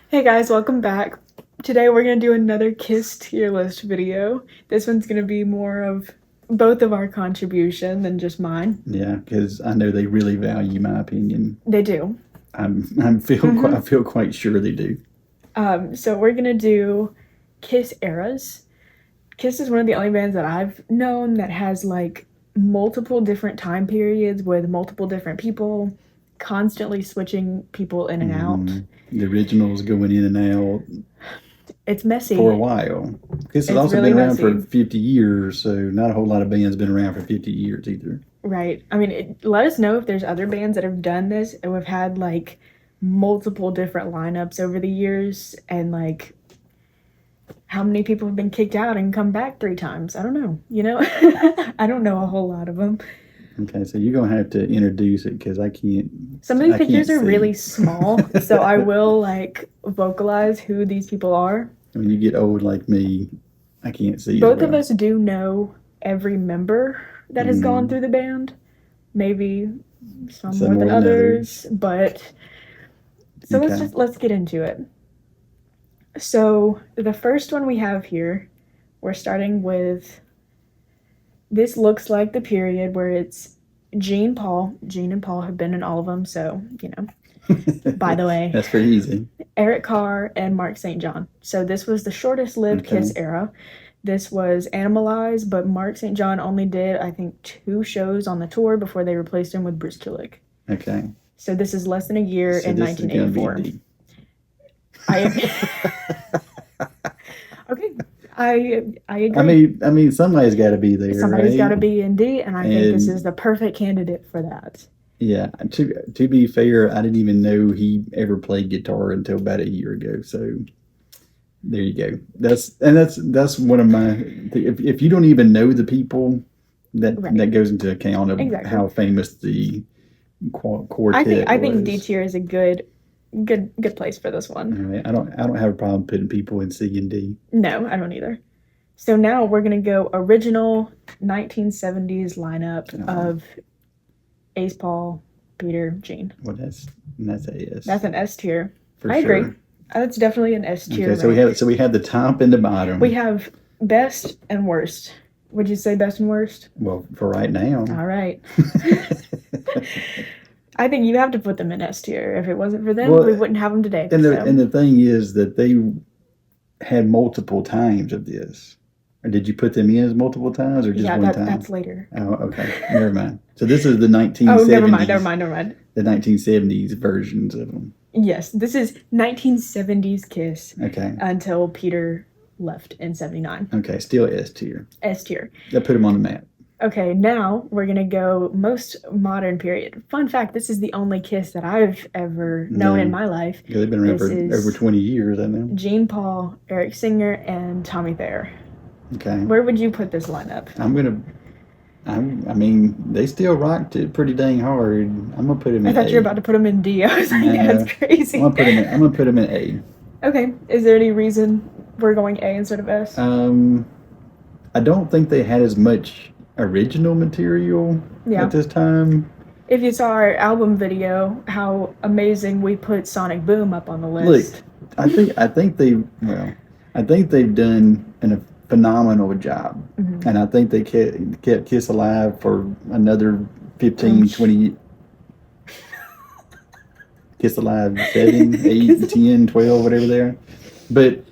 Hey guys, welcome back. Today we're going to do another Kiss tier list video. This one's going to be more of both of our contribution than just mine. Yeah, because I know they really value my opinion. They do. I feel quite sure they do. So we're going to do Kiss eras. Kiss is one of the only bands that I've known that has like multiple different time periods with multiple different people, constantly switching people in and out. The originals going in and out It's messy. for a while. Kiss has also really been around for messy. 50 years, so not a whole lot of bands been around for 50 years either. Right. I mean, let us know if there's other bands that have done this and we've had like multiple different lineups over the years and like how many people have been kicked out and come back 3 times. I don't know. I don't know a whole lot of them. Okay, so you're going to have to introduce it because I can't. Some of these I pictures can't are see. really small, so I will like vocalize who these people are. When you get old like me, I can't see. Both of us do know every member that has gone through the band. Maybe some more than others, but so Okay. let's get into it. So the first one we have here, we're starting with, this looks like the period where it's Gene and Paul have been in all of them, so by the way, That's pretty easy. Eric Carr and Mark St. John. So this was the shortest lived Okay. Kiss era. This was Animalize, but Mark St. John only did, I think, 2 shows on the tour before they replaced him with Bruce Kulick. Okay. So this is less than a year So in this is gonna be 1984. deep. Okay, I agree. I mean, somebody's got to be there. Somebody's right? got to be in D, and I think this And- is the perfect candidate for that. Yeah. To be fair, I didn't even know he ever played guitar until about a year ago. So there you go. That's one of my. If you don't even know the people, that Right. that goes into account of Exactly. how famous the quartet I think was. D tier is a good place for this one. I mean, I don't have a problem putting people in C and D. No, I don't either. So now we're gonna go original 1970s lineup of Ace, Paul, Peter, Gene. Well, that's a yes. That's an S tier. for I sure. agree. That's definitely an S tier. Okay, so we have the top and the bottom. We have best and worst. Would you say best and worst? Well, for right now. All right. I think you have to put them in S tier. If it wasn't for them, Well, we wouldn't have them today. And so. the thing is that they had multiple times of this. Or did you put them in as multiple times or just Yeah, one time? that's later. Oh, okay. Never mind. So this is the 1970s. Oh, never mind. The 1970s versions of them. Yes, this is 1970s Kiss Okay. until Peter left in 79. Okay. Still S tier. S tier. That put them on the map. Okay, now we're going to go most modern period. Fun fact, this is the only Kiss that I've ever known in my life. Yeah, they've been around This for is over 20 years, I know. Gene, Paul, Eric Singer, and Tommy Thayer. Okay. Where would you put this lineup? I mean, they still rocked it pretty dang hard. I'm gonna put them in I thought A. you were about to put them in D. I was like, No. that's crazy. I'm gonna put them in A. Okay, is there any reason we're going A instead of S? I don't think they had as much original material Yeah. at this time. If you saw our album video, how amazing we put Sonic Boom up on the Look, list. I think they've done a phenomenal job, and I think they kept Kiss alive for another 15, 20. Kiss alive 7, 8, 10, 12, whatever they are, but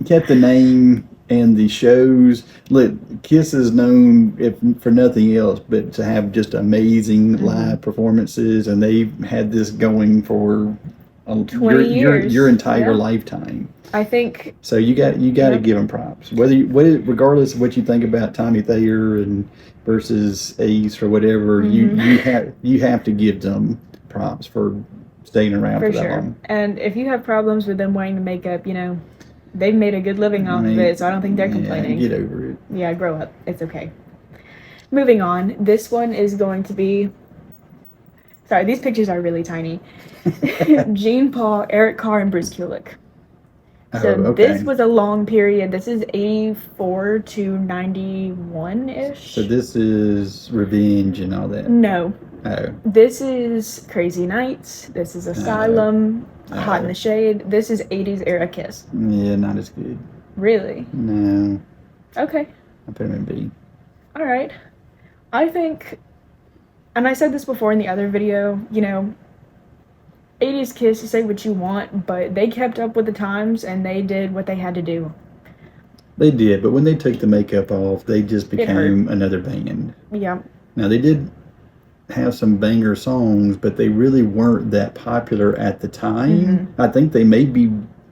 kept the name and the shows. Look, Kiss is known, if for nothing else, but to have just amazing live performances, and they've had this going for 20 years. your entire Yeah. lifetime. I think So you got to give them props. Regardless of what you think about Tommy Thayer and versus Ace or whatever, you have to give them props for staying around for that sure. long. And if you have problems with them wearing the makeup, they've made a good living off of it, so I don't think they're complaining. Get over it. Yeah, grow up. It's okay. Moving on. This one is going to be... Sorry, these pictures are really tiny. Gene, Paul, Eric Carr, and Bruce Kulick. So okay. this was a long period. This is 84 to 91-ish. So this is Revenge and all that. No. Oh. This is Crazy Nights. This is Asylum. Hot in the Shade. This is 80s era Kiss. Yeah, not as good. Really? No. Okay. I put him in B. All right. I think, and I said this before in the other video, you know, 80s Kiss, you say what you want, but they kept up with the times and they did what they had to do. They did, but when they took the makeup off, they just became another band. Yeah. Now, they did have some banger songs, but they really weren't that popular at the time. I think they may be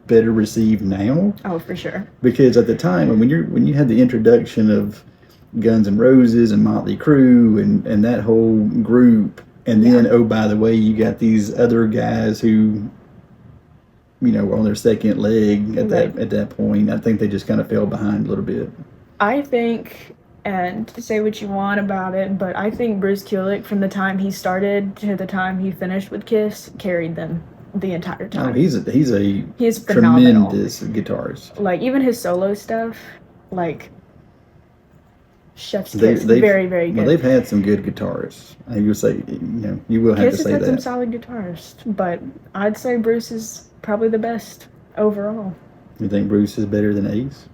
better received now. Oh, for sure. Because at the time, when you had the introduction of Guns N' Roses and Motley Crue and that whole group, and then, oh, by the way, you got these other guys who, you know, were on their second leg at that point. I think they just kind of fell behind a little bit. I think, and to say what you want about it, but I think Bruce Kulick, from the time he started to the time he finished with Kiss, carried them the entire time. Oh, he's phenomenal. Tremendous guitarist. Like, even his solo stuff, like, Chef's Kiss, very, very good. Well, they've had some good guitarists. I would say, you know, you will have Kiss to say has that. had some solid guitarists, but I'd say Bruce is probably the best overall. You think Bruce is better than Ace?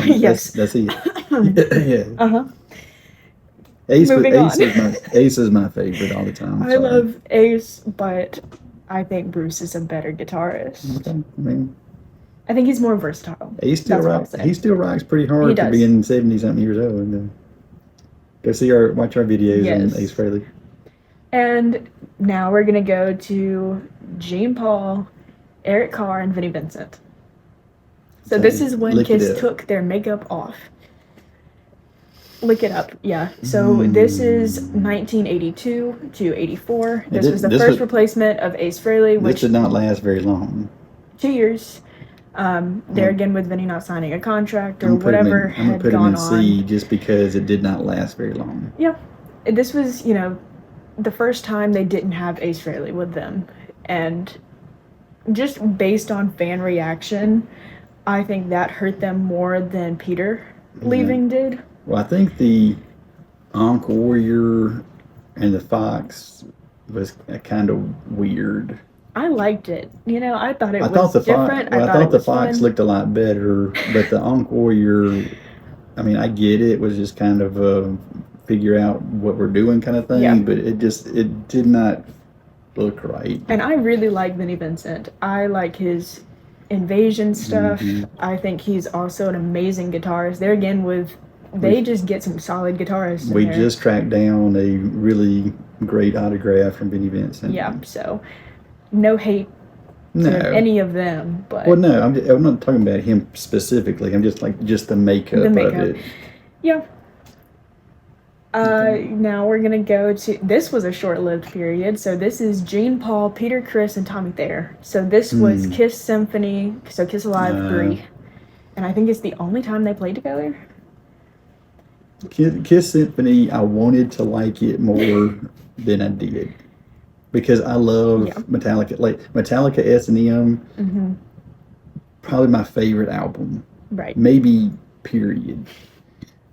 Yes. That's it. Yeah. Uh-huh. Ace is my favorite all the time. I love Ace, but I think Bruce is a better guitarist. Okay. I mean, I think he's more versatile. He still rocks pretty hard for being 70-something years old. Go watch our videos on Ace Frehley. And now we're gonna go to Gene Paul, Eric Carr, and Vinnie Vincent. So this is when Kiss took their makeup off. Look it up, yeah. So this is 1982 to 84. This was the first replacement of Ace Frehley, which did not last very long. 2 years. There again with Vinnie not signing a contract or whatever had gone on. I'm gonna put him in C just because it did not last very long. Yeah, this was, you know, the first time they didn't have Ace Frehley with them, and just based on fan reaction, I think that hurt them more than Peter leaving did. Well, I think the Ankh Warrior and the Fox was kind of weird. I liked it. You know, I thought it was different. I thought the Fox looked a lot better, but the Ankh Warrior, I mean, I get it. It was just kind of a figure out what we're doing kind of thing, but it did not look right. And I really like Vinnie Vincent. I like his Invasion stuff. I think he's also an amazing guitarist. There again they just get some solid guitarists. We just tracked down a really great autograph from Vinnie Vincent. Yeah, so no hate to any of them, but well, no, I'm not talking about him specifically. I'm just the makeup of it. Yeah. Now we're gonna go to, this was a short-lived period, so this is Gene Paul, Peter Criss, and Tommy Thayer. So this was Kiss Symphony, so Kiss Alive 3. And I think it's the only time they played together. Kiss Symphony, I wanted to like it more than I did. Because I love Metallica. Like, Metallica S&M, probably my favorite album. Right. Maybe, period.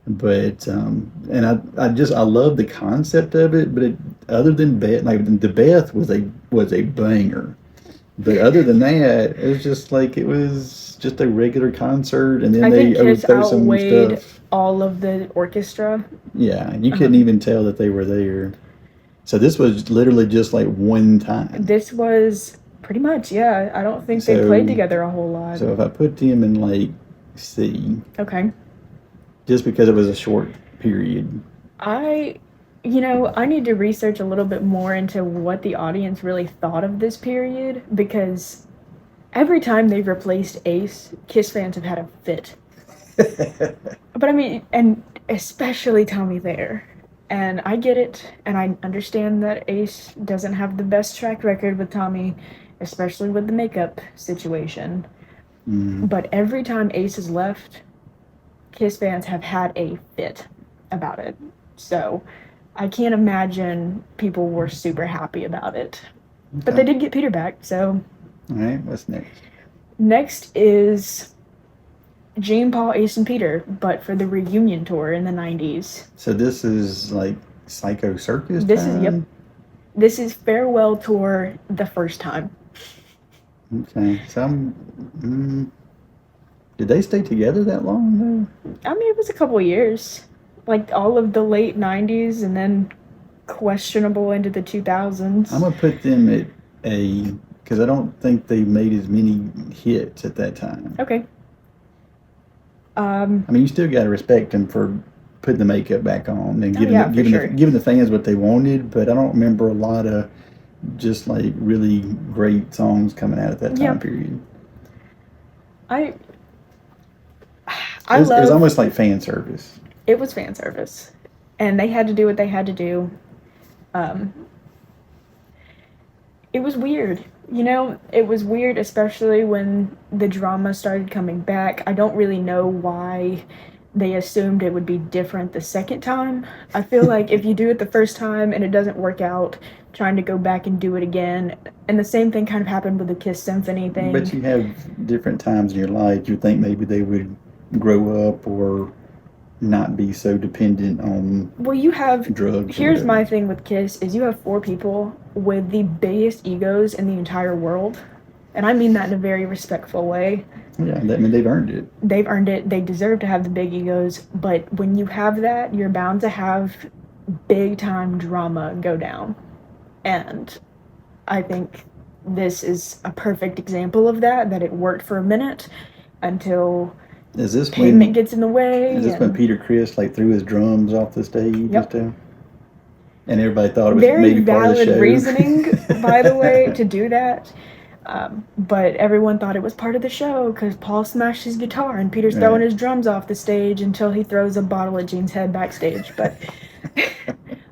But and I love the concept of it, but other than Beth, like the Beth was a banger, but other than that, it was just a regular concert, and then they Kiss throw some stuff. All of the orchestra. Yeah, you couldn't even tell that they were there. So this was literally just like one time. This was pretty much, yeah. I don't think they played together a whole lot. So if I put them in like C, okay. Just because it was a short period. I need to research a little bit more into what the audience really thought of this period, because every time they've replaced Ace, Kiss fans have had a fit. But I mean, and especially Tommy Thayer. And I get it, and I understand that Ace doesn't have the best track record with Tommy, especially with the makeup situation. But every time Ace has left, Kiss fans have had a fit about it. So I can't imagine people were super happy about it. Okay. But they did get Peter back, so. All right, what's next? Next is Gene, Paul, Ace, and Peter, but for the reunion tour in the 90s. So this is like Psycho Circus This is, yep. time? This is farewell tour the first time. Okay. So did they stay together that long though? I mean, it was a couple years. Like all of the late 90s and then questionable into the 2000s. I'm gonna put them at A because I don't think they made as many hits at that time. Okay. I mean, you still got to respect them for putting the makeup back on and giving the fans what they wanted, but I don't remember a lot of just like really great songs coming out at that time period. It was almost like fan service. It was fan service, and they had to do what they had to do. It was weird. You know, it was weird, especially when the drama started coming back. I don't really know why they assumed it would be different the second time. I feel like if you do it the first time and it doesn't work out, trying to go back and do it again. And the same thing kind of happened with the Kiss Symphony thing. But you have different times in your life. You think maybe they would grow up or not be so dependent on drugs. Here's my thing with Kiss is you have 4 people with the biggest egos in the entire world, and I mean that in a very respectful way. Yeah, I mean they've earned it. They've earned it. They deserve to have the big egos, but when you have that, you're bound to have big time drama go down, and I think this is a perfect example of that it worked for a minute until pavement gets in the way. Is this when Peter Criss like threw his drums off the stage? Yep. And everybody thought it was very maybe part of the show. Very valid reasoning, by the way, to do that. But everyone thought it was part of the show because Paul smashed his guitar and Peter's throwing his drums off the stage until he throws a bottle at Gene's head backstage. But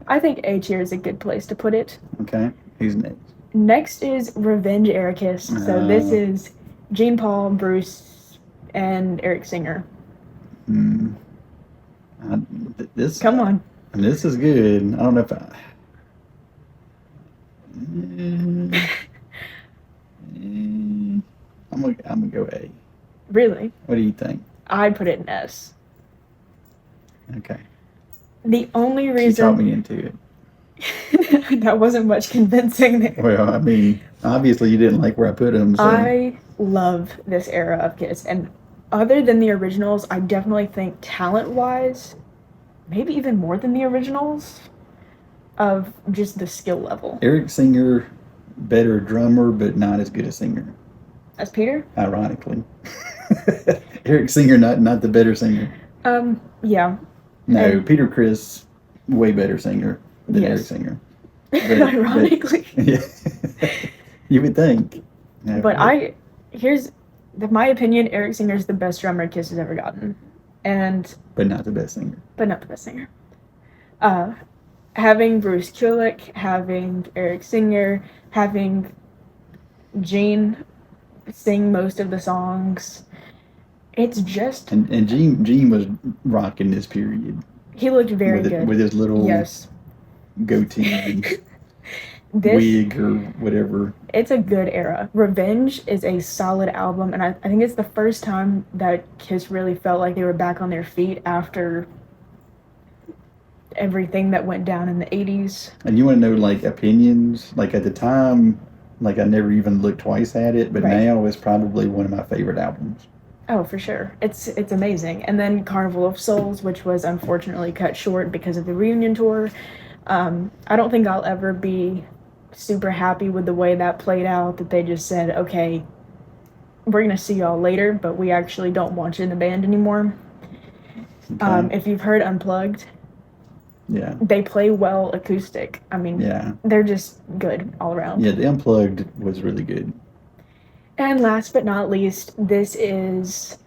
I think A tier is a good place to put it. Okay. Who's next? Next is Revenge Era Kiss. So this is Gene, Paul, Bruce, and Eric Singer. Come on. This is good. I don't know if I'm gonna go A. Really? What do you think? I'd put it in S. Okay. The only reason... You talked me into it. That wasn't much convincing there. Well, I mean, obviously you didn't like where I put them. So. I love this era of Kiss, and other than the originals, I definitely think talent-wise, maybe even more than the originals, of just the skill level. Eric Singer, better drummer, but not as good a singer. As Peter? Ironically. Eric Singer, not the better singer. Yeah. No, Peter Criss, way better singer than Eric Singer. But, ironically. Yeah. You would think. No, but my opinion, Eric Singer is the best drummer Kiss has ever gotten. But not the best singer. Having Bruce Kulick, having Eric Singer, having Gene sing most of the songs, it's just... And Gene was rocking this period. He looked very good. With his little goatee and wig or whatever. It's a good era. Revenge is a solid album, and I think it's the first time that Kiss really felt like they were back on their feet after everything that went down in the 80s. And you want to know, like, opinions? Like, at the time, like, I never even looked twice at it, but now it's probably one of my favorite albums. Oh, for sure. It's amazing. And then Carnival of Souls, which was unfortunately cut short because of the reunion tour. I don't think I'll ever be super happy with the way that played out, that they just said, okay, we're going to see y'all later, but we actually don't want you in the band anymore. Okay. If you've heard Unplugged, they play well acoustic. I mean, they're just good all around. Yeah, the Unplugged was really good. And last but not least, this is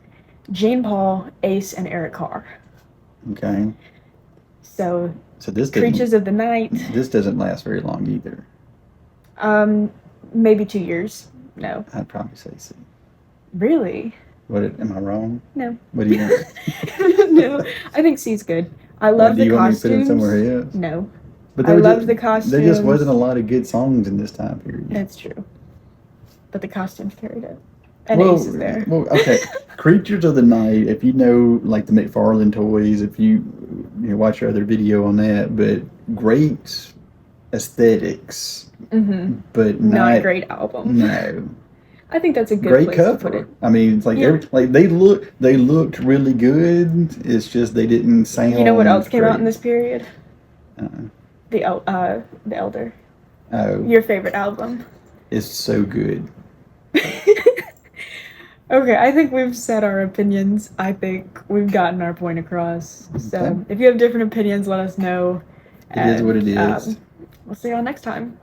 Gene, Paul, Ace, and Eric Carr. Okay. So this Creatures of the Night. This doesn't last very long either. Maybe 2 years. No. I'd probably say C. Really? Am I wrong? No. What do you think? No, I think C's good. I love the costumes. Do you want me to put it somewhere else? No. But I love the costumes. There just wasn't a lot of good songs in this time period. That's true. But the costumes carried it. And Ace is there. Well, okay. Creatures of the Night. If you know, like the McFarlane toys, if you watch your other video on that, but great aesthetics, but Not a great album. No. I think that's a good Great place cover. to put it. I mean, it's like they looked really good. It's just they didn't sound. You know what else came great. out in this period? Uh-uh. The Elder. Oh, Your favorite album. it's so good. Okay, I think we've said our opinions. I think we've gotten our point across. So Okay. if you have different opinions, let us know. It is what it is. We'll see y'all next time.